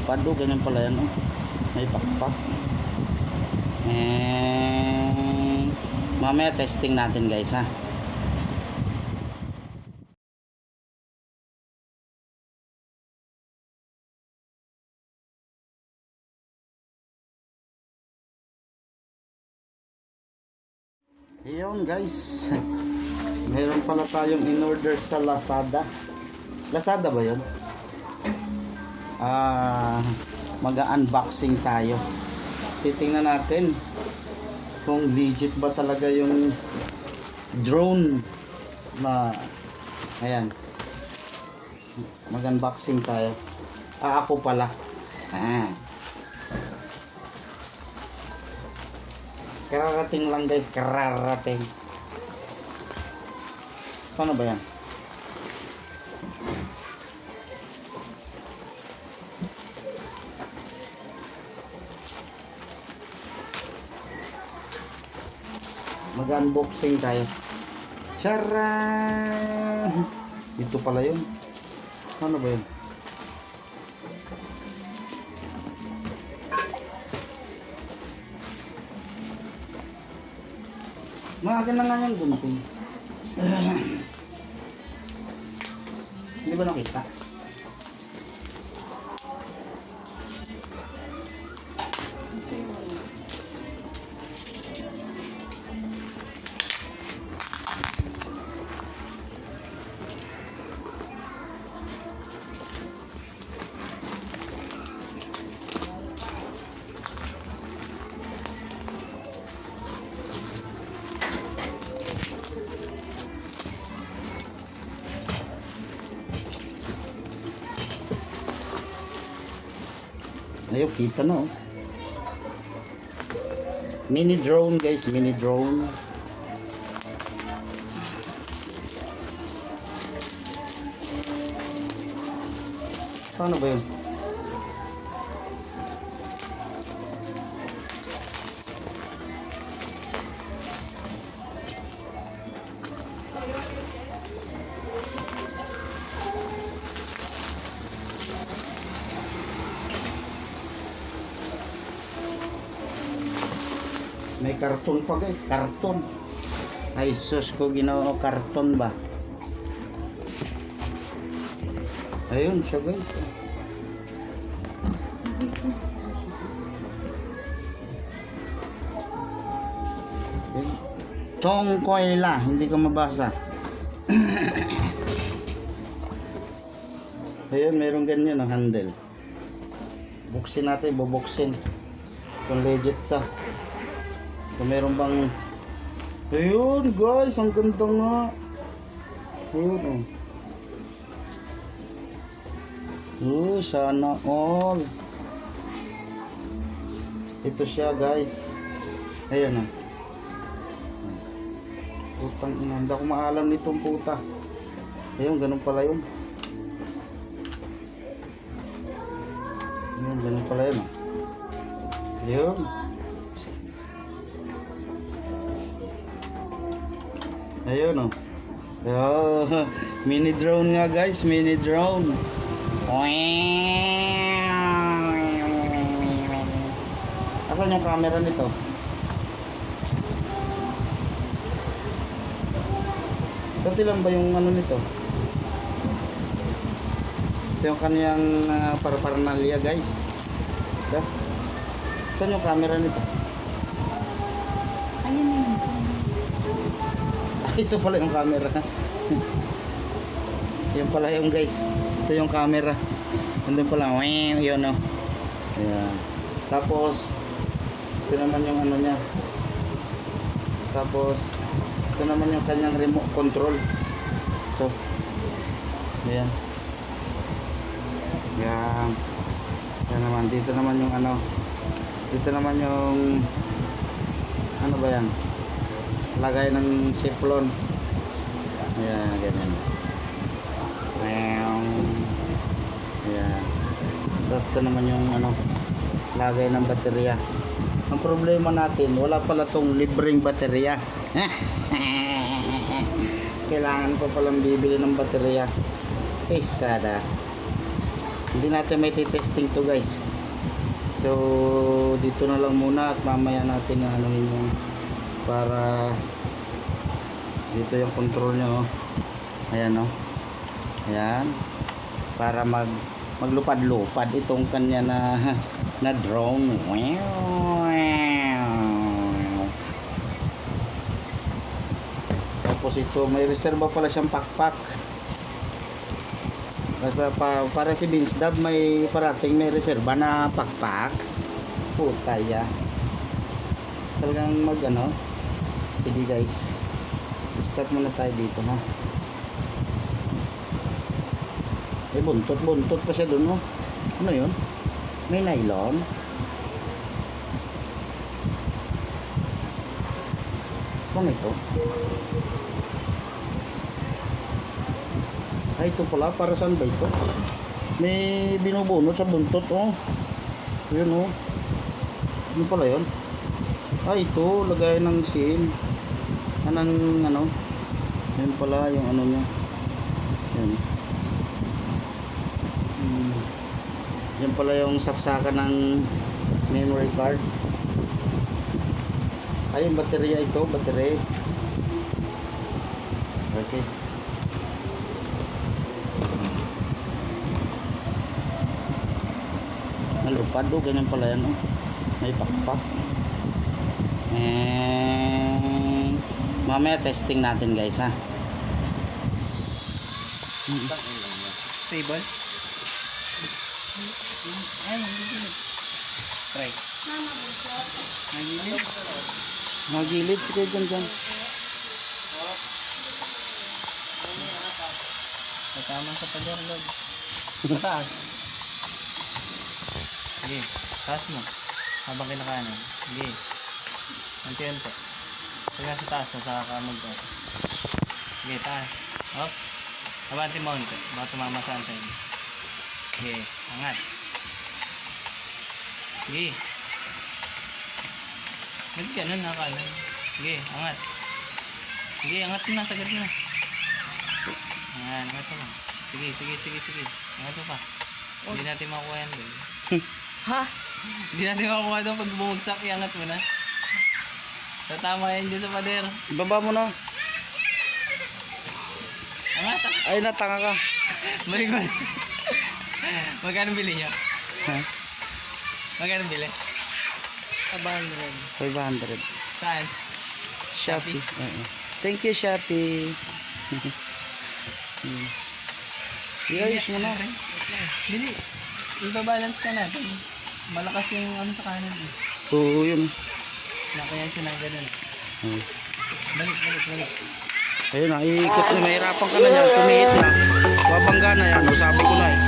lumipad. O, ganyan pala yan. Oh. May pakpak. Mamaya testing natin guys ha. Ayun guys. Meron pala tayong in-order sa Lazada. Lazada ba yun? Mag-unboxing tayo. Titingnan natin kung legit ba talaga yung drone na ayan. Mag-unboxing tayo. Ako pala. Kararating lang guys, kararating. Paano ba yan? Mag-unboxing tayo. Charan! Dito pala yun. Ano ba yun? Maaga na nga yung gunting. Hindi ba nakita? Ayun, kita na oh. Mini drone guys, mini drone. Paano ba yun? May karton pa guys, karton. Ay sus ko, ginawa karton ba? Ayun siya guys. Tongkoyla, hindi ko mabasa. Ayun, meron ganyan ang handle. Buksin natin, bubuksin. Kung legit ta. Kung meron bang... Ayun guys, ang ganda nga. Ayun oh. Sana all. Ito siya guys. Ayun oh. Putang ina, hindi ako maalam nitong puta. Ayun, ganun pala yun. Ayun, ganun pala yun oh. Ayun. Ayun oh. Oh, mini drone nga guys, mini drone. Asan yung camera nito? Pati lang ba yung ano nito? Ito yung kanyang paraphernalia guys. Ito. Saan yung camera nito? Ayun yun. Ito pala yung camera. Yan pala yung guys. Ito yung camera. Nandun pala. Yun o. Ayan. Tapos ito naman yung ano niya. Tapos ito naman yung kanyang remote control. So ayan. Yan. Yan naman. Dito naman yung ano. Dito naman yung ano ba yan? Lagay ng siphon. Ayan, ganyan. Ayan. Tapos ito naman yung ano, lagay ng baterya. Ang problema natin, wala pala tong libreng baterya. Kailangan pa palang bibili ng baterya. Sada. Hindi natin may testing to guys. So dito na lang muna at mamaya natin na anuhin yung para dito yung control nya oh. Ayan oh. Ayan. Para maglupad-lupad itong kanya na drone. Tapos ito may reserva pala siyang pakpak. Basta para si Vince Dab may parating may reserva na pakpak. Putaya. Talagang ano. Sige guys. Stop muna tayo dito ha. Buntot pa siya dun oh. Ano yun? May nylon. Ano ito? Ay, ito pala, para saan ba ito? May binubunot sa buntot, oh. Yun, oh. Ano pala yun? Ay, ito, lagay ng SIM. Anong, ano? Yan pala, yung ano niya. Yan. Yan pala yung saksakan ng memory card. Ay, yung baterya ito, baterya. Okay. Malupad o ganyan pala yan oh. May pakpak mamaya testing natin guys ha. Stable. Ay, magigilid. Try. Magigilid. Magilid sige dyan. Tama sa pader, Lord. Taas. Sige, taas mo. Habang kinakanan. Sige. Unti-unti. Sige sa taas, sa kamag ko. Sige, taas. Hop. Abante mo unti. Baka tumama sa antay. Sige, angat. Sige. Ganti ganun, nakanan. Sige, angat. Sige, angat mo na, sagad na. Ayan, angat mo lang. Sige. Angat mo pa. Hindi natin makuha yan doon. Ha? Hindi natin makuha doon pag bumagsak, iangat mo na. Tatama yan dyan sa pader. Ibaba mo na. Angat ah. Ay natanga ka. Balik mo. Magkano bili niya? Ha? Magkano bili? 500. Saan? Shopee. Thank you Shopee. Ayos mo na. Bili. Iba-balance ka natin. Malakas yung ano sa kanan eh. Oo yun. Kaya siya na ganun. Balik. Ayun na, iikot na. Mahirapan ka na yan. Tumihit na. Babangga na yan. O, sabi ko na eh.